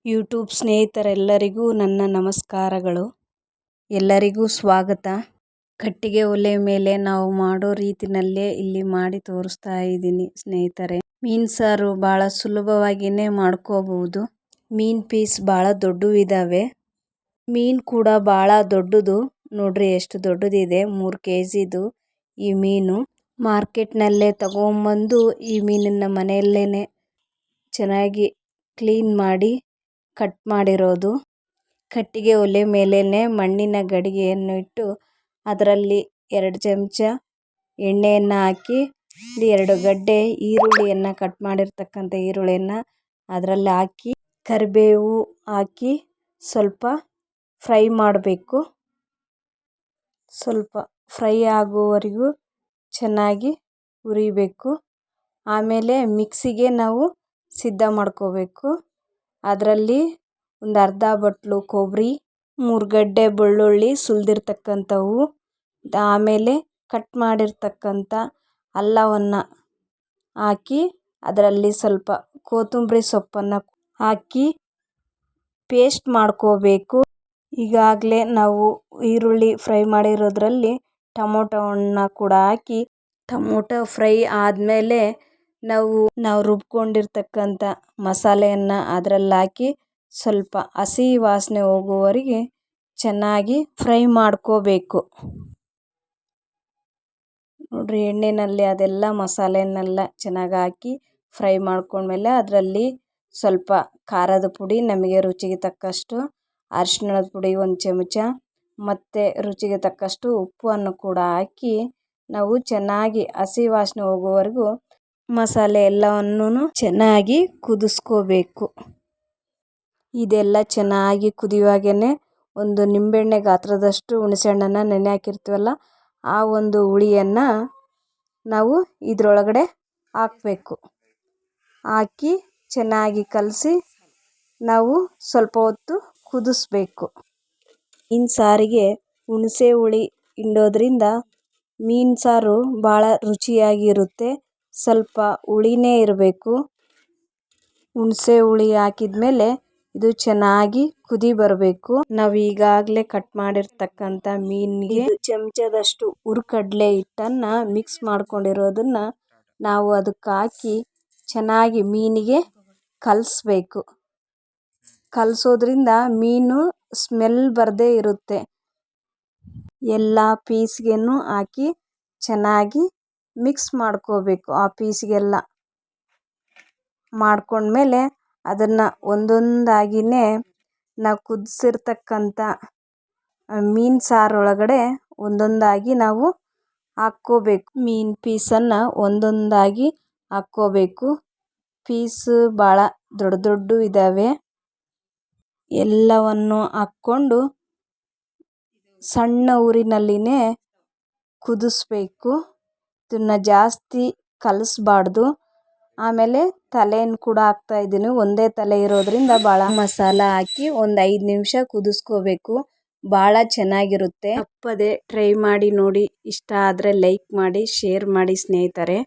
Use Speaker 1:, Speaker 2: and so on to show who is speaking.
Speaker 1: YouTube ಸ್ನೇಹಿತರೆಲ್ಲರಿಗೂ ನನ್ನ ನಮಸ್ಕಾರಗಳು. ಎಲ್ಲರಿಗೂ ಸ್ವಾಗತ. ಕಟ್ಟಿಗೆ ಒಲೆ ಮೇಲೆ ನಾವು ಮಾಡೋ ರೀತಿನಲ್ಲೇ ಇಲ್ಲಿ ಮಾಡಿ ತೋರಿಸ್ತಾ ಇದ್ದೀನಿ ಸ್ನೇಹಿತರೆ. ಮೀನು ಸಾರು ಭಾಳ ಸುಲಭವಾಗಿಯೇ ಮಾಡ್ಕೋಬಹುದು. ಮೀನು ಪೀಸ್ ಭಾಳ ದೊಡ್ಡವಿದ್ದಾವೆ. ಮೀನು ಕೂಡ ಭಾಳ ದೊಡ್ಡದು. ನೋಡ್ರಿ ಎಷ್ಟು ದೊಡ್ಡದಿದೆ. 3 kgದು ಈ ಮೀನು. ಮಾರ್ಕೆಟ್ನಲ್ಲೇ ತಗೊಂಬಂದು ಈ ಮೀನನ್ನು ಮನೆಯಲ್ಲೇ ಚೆನ್ನಾಗಿ ಕ್ಲೀನ್ ಮಾಡಿ ಕಟ್ ಮಾಡಿರೋದು. ಕಟ್ಟಿಗೆ ಒಲೆ ಮೇಲೇ ಮಣ್ಣಿನ ಗಡಿಗೆಯನ್ನು ಇಟ್ಟು ಅದರಲ್ಲಿ 2 ಚಮಚ ಎಣ್ಣೆಯನ್ನು ಹಾಕಿ 2 ಗಡ್ಡೆ ಈರುಳ್ಳಿಯನ್ನು ಕಟ್ ಮಾಡಿರ್ತಕ್ಕಂಥ ಈರುಳ್ಳಿಯನ್ನು ಅದರಲ್ಲಿ ಹಾಕಿ ಕರಿಬೇವು ಹಾಕಿ ಸ್ವಲ್ಪ ಫ್ರೈ ಮಾಡಬೇಕು. ಸ್ವಲ್ಪ ಫ್ರೈ ಆಗುವವರೆಗೂ ಚೆನ್ನಾಗಿ ಹುರಿಬೇಕು. ಆಮೇಲೆ ಮಿಕ್ಸಿಗೆ ನಾವು ಸಿದ್ಧ ಮಾಡ್ಕೋಬೇಕು. ಅದರಲ್ಲಿ ಒಂದು ಅರ್ಧ ಬಟ್ಲು ಕೊಬ್ಬರಿ, 3 ಗಡ್ಡೆ ಬೆಳ್ಳುಳ್ಳಿ ಸುಲಿದಿರ್ತಕ್ಕಂಥವು, ಆಮೇಲೆ ಕಟ್ ಮಾಡಿರ್ತಕ್ಕಂಥ ಅಲ್ಲವನ್ನು ಹಾಕಿ ಅದರಲ್ಲಿ ಸ್ವಲ್ಪ ಕೊತ್ತಂಬರಿ ಸೊಪ್ಪನ್ನು ಹಾಕಿ ಪೇಸ್ಟ್ ಮಾಡ್ಕೋಬೇಕು. ಈಗಾಗಲೇ ನಾವು ಈರುಳ್ಳಿ ಫ್ರೈ ಮಾಡಿರೋದ್ರಲ್ಲಿ ಟೊಮೊಟೊವನ್ನು ಕೂಡ ಹಾಕಿ ಟೊಮೊಟೊ ಫ್ರೈ ಆದಮೇಲೆ ನಾವು ರುಬ್ಕೊಂಡಿರ್ತಕ್ಕಂಥ ಮಸಾಲೆಯನ್ನು ಅದರಲ್ಲಿ ಹಾಕಿ ಸ್ವಲ್ಪ ಹಸಿ ವಾಸನೆ ಹೋಗುವವರೆಗೆ ಚೆನ್ನಾಗಿ ಫ್ರೈ ಮಾಡ್ಕೋಬೇಕು. ನೋಡ್ರಿ, ಎಣ್ಣೆಯಲ್ಲಿ ಅದೆಲ್ಲ ಮಸಾಲೆಯನ್ನೆಲ್ಲ ಚೆನ್ನಾಗಿ ಹಾಕಿ ಫ್ರೈ ಮಾಡ್ಕೊಂಡ್ಮೇಲೆ ಅದರಲ್ಲಿ ಸ್ವಲ್ಪ ಖಾರದ ಪುಡಿ, ನಮಗೆ ರುಚಿಗೆ ತಕ್ಕಷ್ಟು ಅರಿಶಿಣದ ಪುಡಿ 1 ಚಮಚ ಮತ್ತು ರುಚಿಗೆ ತಕ್ಕಷ್ಟು ಉಪ್ಪನ್ನು ಕೂಡ ಹಾಕಿ ನಾವು ಚೆನ್ನಾಗಿ ಹಸಿ ವಾಸನೆ ಹೋಗುವವರೆಗೂ ಮಸಾಲೆ ಎಲ್ಲವನ್ನೂ ಚೆನ್ನಾಗಿ ಕುದಿಸ್ಕೋಬೇಕು. ಇದೆಲ್ಲ ಚೆನ್ನಾಗಿ ಕುದಿಯುವಾಗೇ ಒಂದು ನಿಂಬೆಹಣ್ಣೆ ಗಾತ್ರದಷ್ಟು ಹುಣಸೆಹಣ್ಣನ್ನು ನೆನೆ ಹಾಕಿರ್ತೀವಲ್ಲ, ಆ ಒಂದು ಹುಳಿಯನ್ನು ನಾವು ಇದರೊಳಗಡೆ ಹಾಕಬೇಕು. ಹಾಕಿ ಚೆನ್ನಾಗಿ ಕಲಸಿ ನಾವು ಸ್ವಲ್ಪ ಹೊತ್ತು ಕುದಿಸ್ಬೇಕು. ಮೀನು ಸಾರಿಗೆ ಹುಣಸೆ ಹುಳಿ ಹಿಂಡೋದ್ರಿಂದ ಮೀನು ಸಾರು ಭಾಳ ರುಚಿಯಾಗಿರುತ್ತೆ. ಸ್ವಲ್ಪ ಹುಳಿನೇ ಇರಬೇಕು. ಹುಣಸೆ ಹುಳಿ ಹಾಕಿದ್ಮೇಲೆ ಇದು ಚೆನ್ನಾಗಿ ಕುದಿ ಬರಬೇಕು. ನಾವು ಈಗಾಗಲೇ ಕಟ್ ಮಾಡಿರ್ತಕ್ಕಂಥ ಮೀನಿಗೆ 1 ಚಮಚದಷ್ಟು ಹುರ್ಗಡ್ಲೆ ಹಿಟ್ಟನ್ನು ಮಿಕ್ಸ್ ಮಾಡ್ಕೊಂಡಿರೋದನ್ನು ನಾವು ಅದಕ್ಕೆ ಹಾಕಿ ಚೆನ್ನಾಗಿ ಮೀನಿಗೆ ಕಲಿಸ್ಬೇಕು. ಕಲಿಸೋದ್ರಿಂದ ಮೀನು ಸ್ಮೆಲ್ ಬರದೇ ಇರುತ್ತೆ. ಎಲ್ಲ ಪೀಸ್ಗೆನೂ ಹಾಕಿ ಚೆನ್ನಾಗಿ ಮಿಕ್ಸ್ ಮಾಡ್ಕೋಬೇಕು. ಆ ಪೀಸ್ಗೆಲ್ಲ ಮಾಡ್ಕೊಂಡ್ಮೇಲೆ ಅದನ್ನು ಒಂದೊಂದಾಗಿಯೇ ನಾವು ಕುದಿಸಿರ್ತಕ್ಕಂಥ ಮೀನು ಸಾರೊಳಗಡೆ ಒಂದೊಂದಾಗಿ ನಾವು ಹಾಕ್ಕೋಬೇಕು. ಮೀನು ಪೀಸನ್ನು ಒಂದೊಂದಾಗಿ ಹಾಕ್ಕೋಬೇಕು. ಪೀಸು ಭಾಳ ದೊಡ್ಡ ಇದ್ದಾವೆ. ಎಲ್ಲವನ್ನು ಹಾಕ್ಕೊಂಡು ಸಣ್ಣ ಊರಿನಲ್ಲಿಯೇ ಕುದಿಸ್ಬೇಕು. ಇದನ್ನು ಜಾಸ್ತಿ ಕಲಿಸ್ಬಾರ್ದು. ಆಮೇಲೆ ತಲೆಯನ್ನು ಕೂಡ ಹಾಕ್ತಾಯಿದ್ದೀನಿ. ಒಂದೇ ತಲೆ ಇರೋದ್ರಿಂದ ಭಾಳ ಮಸಾಲ ಹಾಕಿ ಒಂದು 5 ನಿಮಿಷ ಕುದಿಸ್ಕೋಬೇಕು. ಭಾಳ ಚೆನ್ನಾಗಿರುತ್ತೆ. ತಪ್ಪದೆ ಟ್ರೈ ಮಾಡಿ ನೋಡಿ. ಇಷ್ಟ ಆದರೆ ಲೈಕ್ ಮಾಡಿ, ಶೇರ್ ಮಾಡಿ ಸ್ನೇಹಿತರೆ.